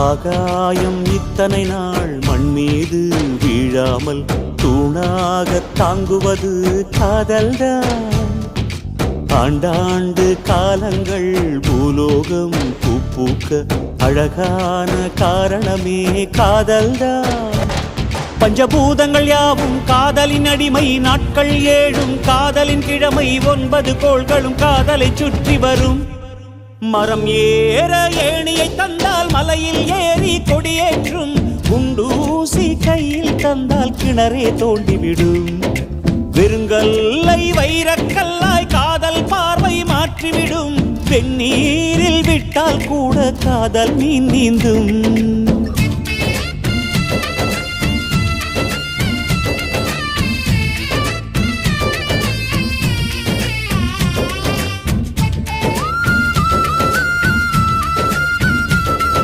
ஆகாயம் இத்தனை நாள் மண் மீது வீழாமல் தூணாக தாங்குவது காதல்தான். ஆண்டாண்டு காலங்கள் பூலோகம் பூக்க அழகான காரணமே காதல்தான். பஞ்சபூதங்கள் யாவும் காதலின் அடிமை, நாட்கள் 7 காதலின் கிழமை, 9 கோள்களும் காதலை சுற்றி வரும். மரம் ஏற ஏணியை தந்தால் மலையில் ஏறி கொடியேற்றும், குண்டூசி கையில் தந்தால் கிணறே தோண்டிவிடும். வெறுங்கல்லை வைரக்கல்லாய் காதல் பார்வை மாற்றிவிடும், வெந்நீரில் விட்டால் கூட காதல் மீன் நீந்தும்.